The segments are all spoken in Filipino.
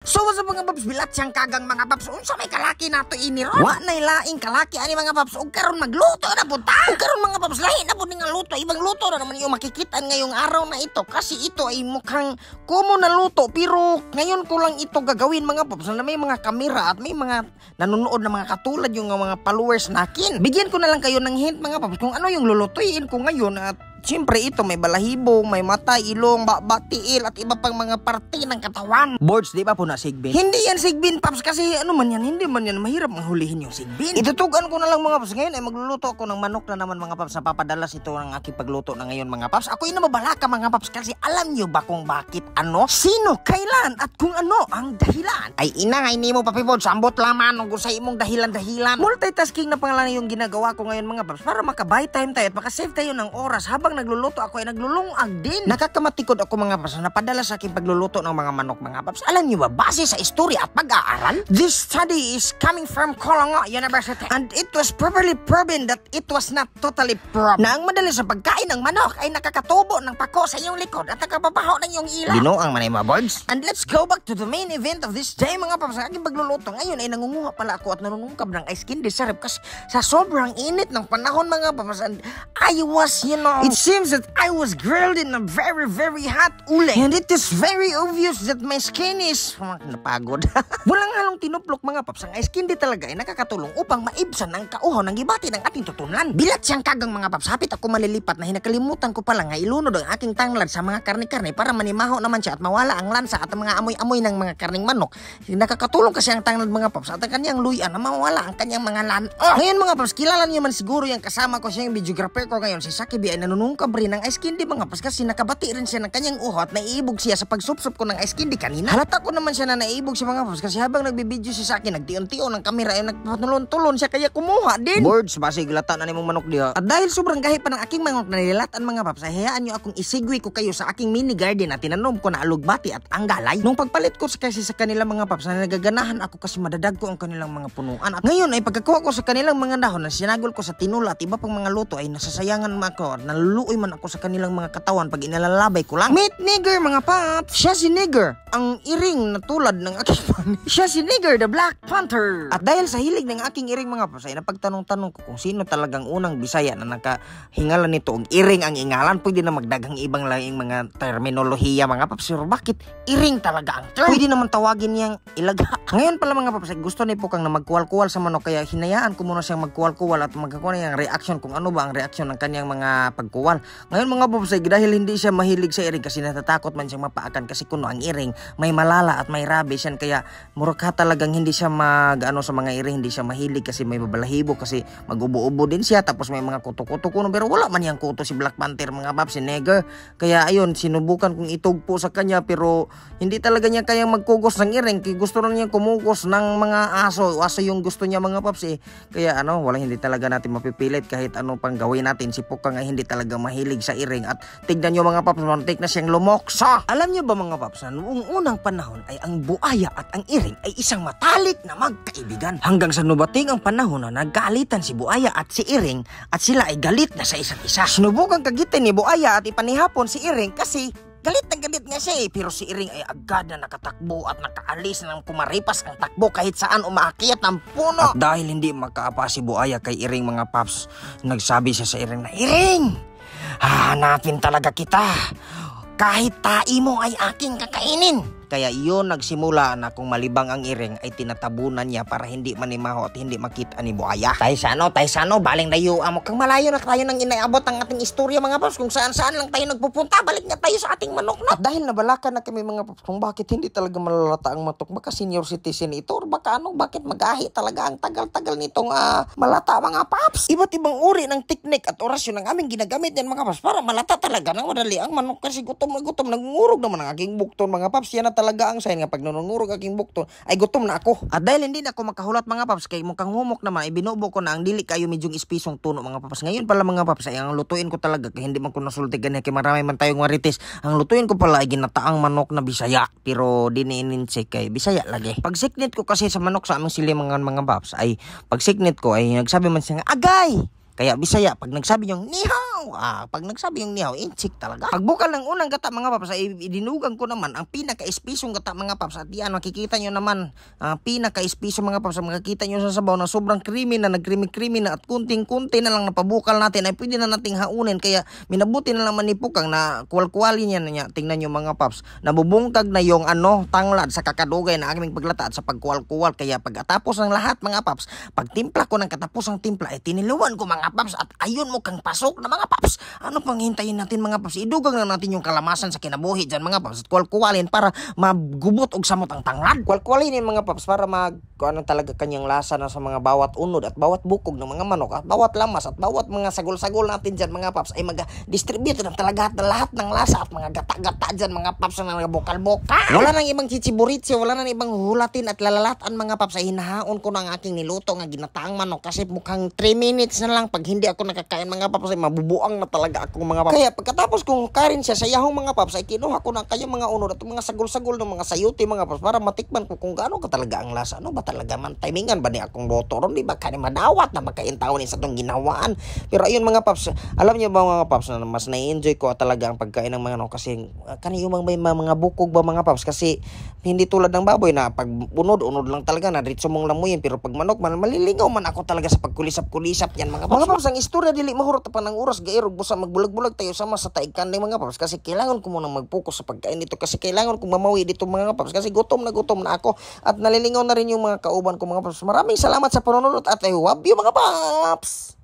So sa mga paps, bilat siyang kagang mga paps. Unsa may kalaki nato ini ron? Wa nay laing kalaki ani mga paps. Ug karon magluto na punta. Ug karon mga paps, lahi na pud nga luto. Ibang luto na naman yung makikita ngayong araw na ito. Kasi ito ay mukhang common na luto. Pero ngayon ko lang ito gagawin mga paps. Na may mga kamera at may mga nanonood na mga katulad yung mga followers nakin. Bigyan ko na lang kayo ng hint mga paps kung ano yung lulutuin ko ngayon. At siyempre ito may balahibo, may mata, ilong, tiil at iba pang mga parte ng katawan. Boards, di ba po na sigbin? Hindi yan sigbin, paps, kasi ano man yan, hindi man yan mahirap mahulihin yung sigbin. Itutugan ko na lang mga paps. Ngayon ay magluluto ako ng manok na naman mga paps. Napapadalas ito ng aking pagluto na ngayon mga paps. Ako ay nababalaka mga paps kasi alam nyo ba kung bakit ano, sino, kailan at kung ano ang dahilan. Ay inangay ni mo papi boards, ambot laman kung sa imong dahilan. Multitasking na pang lang yung ginagawa ko ngayon mga paps para maka-buy time tayo at maka-save tayo ng oras habang nagluluto ako ay naglulungag din. Nakakamatikod ako mga paps na napadala sa aking pagluluto ng mga manok mga paps. Alam niyo ba, base sa istorya at pag-aaral, this study is coming from Colongo University and it was properly proven that it was not totally proven na ang madali sa pagkain ng manok ay nakakatubo ng pako sa iyong likod at nakapapaho ng iyong ila. Binoang manay mga boards. And let's go back to the main event of this day mga paps. Sa aking pagluluto ngayon ay nangunguha pala ako at nanunungkab ng ice candy syrup kasi sa sobrang init ng panahon mga paps. And I was, it seems that I was grilled in a very, very hot ule. And it is very obvious that my skin is napagod. Walang halong tinuplok mga paps. Ang ice candy talaga ay nakakatulong upang maibsan ang kauhaw ng gibati ng ating tutunan. Bilat siyang kagang mga paps. Hapit ako malilipat na hinakalimutan ko pala nga ilunod ang aking tanglad sa mga karne-karne para manimaho naman siya at mawala ang lansa at ang mga amoy-amoy ng mga karning manok. Nakakatulong kasi ang tanglad mga paps at ang kanyang luyan na mawala ang kanyang mga Ngayon mga paps, kilala niyo man siguro yung kasama ko siya yung videographer ko ngayon si Sakibi ay nanunungkab rin ng ice candy mga paps kasi nakabati rin siya ng kanyang uho at naiibog siya sa pagsupsup ko ng ice candy kanina. Halata ko naman siya na naiibog siya mga paps kasi habang nagbibideo siya sa akin nagtiyon-tiyon ng kamera ay nagpatulon-tulon siya kaya kumuha din. Boards, basig latan na nimong manok diha. At dahil sobrang gahi pa ng aking manok na nilatan mga paps ay hayaan nyo akong isigwi ko kayo sa aking mini garden na tinanom ko na alugbati at anggalay. Nung pagpalit ko kasi sa kanila mga paps na nagaganahan ako kasi madadag ko ang kanilang mga punuan at ngayon ay pagkakuha ko sa kanilang mga dahon na sinagol ko sa tinula at iba pang mga luto ay nasasayangan ako at naluluoy man ako sa kanilang mga katawan pag inalalabay ko lang. Meet Nigger mga paps! Siya si Nigger, ang iring na tulad ng aking pani. Siya si Nigger the Black Panther. At dahil sa hilig ng aking iring mga paps ay napagtanong-tanong ko kung sino talagang unang Bisaya na nakahingalan nito og iring ang ingalan. Pwede na magdagang ibang laing mga terminolohiya mga paps pero bakit iring talaga ang term? Pwede naman tawagin niyang ilaga. Ngayon pala mga paps ay gusto ni Pukang na magkuwal-kuwal sa manok kaya hinayaan ko muna siyang magkuwal-kuwal at magkakuha na yung reaction kung ano ba ang reaksyon ng kanyang mga pagkuwal. Ngayon mga paps ay dahil hindi siya mahilig sa iring kasi natatakot man siyang mapaakan kasi kuno ang iring may malala at may rabies yan kaya muraka talagang hindi siya sa mga iring, hindi siya mahilig kasi may babalahibo kasi mag-ubo-ubo din siya tapos may mga kuto-kuto kuno pero wala man yang kuto si Black Panther mga paps, si Nigger. Kaya ayun, sinubukan kong itugpo sa kanya pero hindi talaga niya kayang magkugos ng iring kaya gusto na niya kumugos ng mga aso yung gusto niya mga paps eh. Kaya hindi talaga natin mapipilit kahit ano pang gawin natin. Si Pukang ay hindi talaga mahilig sa iring at tignan nyo mga paps, mantik na siyang lumoksa. Alam nyo ba mga paps na noong unang panahon ay ang buaya at ang iring ay isang matalik na magkaibigan. Hanggang sa nubating ang panahon na nagkalitan si buaya at si iring at sila ay galit na sa isa't isa. Sinubukan kagitin ni buaya at ipanihapon si iring kasi galit na galit nga siya pero si iring ay agad na nakatakbo at nakaalis ng kumaripas ang takbo kahit saan umaakyat ang puno. At dahil hindi makaapa si buaya kay iring mga paps, nagsabi siya sa iring na, "Iring, hahanapin talaga kita. Kahit tai mo ay aking kakainin." Kaya iyon nagsimula na kung malibang ang iring ay tinatabunan niya para hindi manimaho at hindi makita ni buaya. Taysano, baling layo amo kang malayo na tayo nang inaabot ang ating istorya mga paps kung saan-saan lang tayo nagpupunta. Balik na tayo sa ating manok na. At dahil nabalakan na kami mga paps kung bakit hindi talaga malalata ang manok, baka senior citizen ito or baka bakit magahi talaga ang tagal-tagal nitong malata mga paps. Iba't ibang uri ng teknik at orasyon ang aming ginagamit yan mga paps para malata talaga ng madali ang manok kasi gutom na gutom, nangungurog naman ang aking bukton mga paps. Yan talaga ang sign nga pag nanungurog aking bukton ay gutom na ako. At dahil hindi na ako makahulat mga paps kay mukhang humok naman ay binubo ko na ang dili kayo medyong ispisong tuno mga paps. Ngayon pala mga paps ay ang lutuin ko talaga kay hindi man ko nasulti ganyan kay marami man tayong marites. Ang lutuin ko pala ay ginataang manok na Bisaya pero diniininse kay Bisaya lagi. Pag siknit ko kasi sa manok sa aming silimangan mga paps ay pag siknit ko ay nagsabi man siya nga agay. Kaya Bisaya pag nagsabi niyong nihaw Pag nagsabi yung nihaw, inchik talaga. Pagbukal ng unang gata mga paps, ay idinugan ko naman ang pinaka-espisong gata mga paps. At yan, makikita nyo naman, pinaka-espisong mga paps, makikita nyo sa sabaw na sobrang creamy na, nag-creamy na, at kunting-kunti na lang napabukal natin, ay pwede na nating haunin. Kaya minabuti na lang manipukang na kuwal-kuwali niya. Tingnan nyo mga paps, nabubungkag na yung tanglad sa kakadugay na aming paglata at sa pagkuwal-kuwal. Kaya pagkatapos ng lahat mga paps, pagtimpla ko ng katapusang timpla, ay tiniluan ko mga paps, at ayun mo kang pasok na mga paps. Ano pang hintayin natin mga paps? Idugang na natin yung kalamasan sa kinabuhi dyan mga paps, at kuwal-kuwalin para magubot og samot ang tanglad. Kuwal-kuwalin yung mga paps para talaga kanyang lasa na sa mga bawat unod at bawat bukog ng mga manok at bawat lamas at bawat mga sagol-sagol natin dyan mga paps, ay mag-distribute na talaga lahat ng lasa at mga gata-gata dyan mga paps na bukal-bukal. Wala nang ibang chichiburitsi, wala nang ibang hulatin at lalalatan mga paps, ay hinahaon ko na ang aking niluto nga ginataang manok, kasi mukhang 3 minutes na lang. Pag hindi ako nakakain mga paps, ay mabubuang na talaga ako mga paps. Kaya pagkatapos kong karin siya sa yahong mga paps, ay kinuha ko na kayong mga unod at mga sagol-sagol ng mga sayuti mga paps, para matikman ko kung gaano ka talaga ang lasa. Ano ba talaga man timingan ba ni akong luto ron? Di ba kani madawat na makaintawan sa itong ginawaan? Pero ayun mga paps, alam niyo ba mga paps, na mas na-enjoy ko talaga ang pagkain ng mga manok, kasi kaniyong mga bukog ba mga paps, kasi hindi tulad ng baboy na pag unod lang talaga na diretso mong lamuyin. Pero pag manok man, malilingaw man ako talaga sa pagkulisap-kulisap yan mga paps. Mga paps, ang istorya dili mahurot pa ng oras gairog busa magbulag-bulag tayo sama sa taigkan ng mga paps, kasi kailangan ko munang mag-focus sa pagkain dito, kasi kailangan kong mamawi dito mga paps, kasi gutom na ako at nalilingaw na rin yung mga kauban ko mga paps. Maraming salamat sa panonood at I love you mga paps.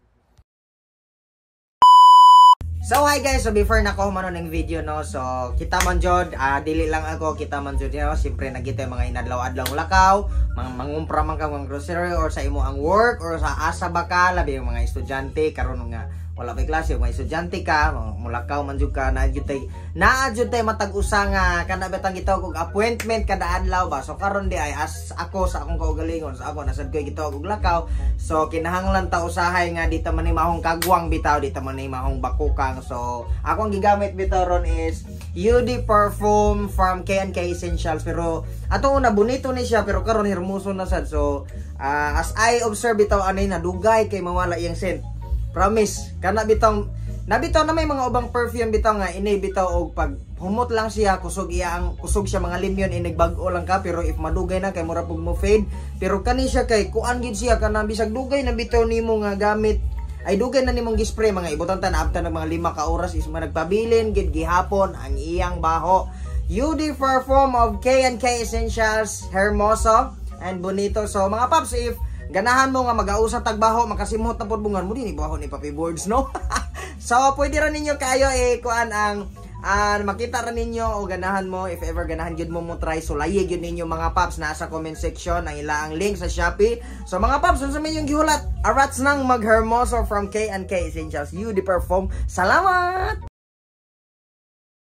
So hi guys, so before na ko humano ng video no, so kita man jud, dili lang ako, kita man jud no, siyempre nagita mga inadlaw-adlaw lakaw, mangumpra man ka ng grocery or sa imo ang work or sa asa ba ka, labi yung mga estudyante karon nga wala pa klase, mga estudyante ka, mulakaw man jud ka, na jud tay matag-usa nga kada betang gitawag og appointment kada adlaw ba. So karon di ay as ako sa akong kaugalingon, sa ako nasad ko gitawag og lakaw. So kinahanglan ta usahay nga dita man ni mahong kagwang bitaw, dita man ni mahong bakukang. So akong gigamit bitaw ron is UD perfume from K&K Essentials, pero ato una bonito ni siya pero karon hermoso na sad. So as I observe bitaw anay na dugay kay mawala iyang scent. Promise, kana bitaw nabitaw na may mga ubang perfume bitaw nga ini bitaw og pag humot lang siya kusog siya mga limyon inigbag-o lang ka, pero if madugay na kay mura pug mo fade. Pero kani siya kay kuan gid siya kana bisag dugay na bitaw nimo nga gamit ay dugay na nimong gispray mga ibutan tan after ng mga 5 ka oras is nagpabilin gid gihapon ang iyang baho. UD perfume of K&K Essentials, hermoso and bonito. So mga paps, if ganahan mo nga mag-ausa tagbaho, makasimot na pod bungan mo din ibaho ni Papi Boards no. So pwede ra ninyo kayo kuan ang makita ra ninyo o ganahan mo, if ever ganahan gyud mo try, so layi gyud ninyo mga paps, nasa comment section ang ilaang link sa Shopee. So mga paps, unsa man yung gihulat, arats nang mag hermoso from K&K Essentials UD perfume. Salamat.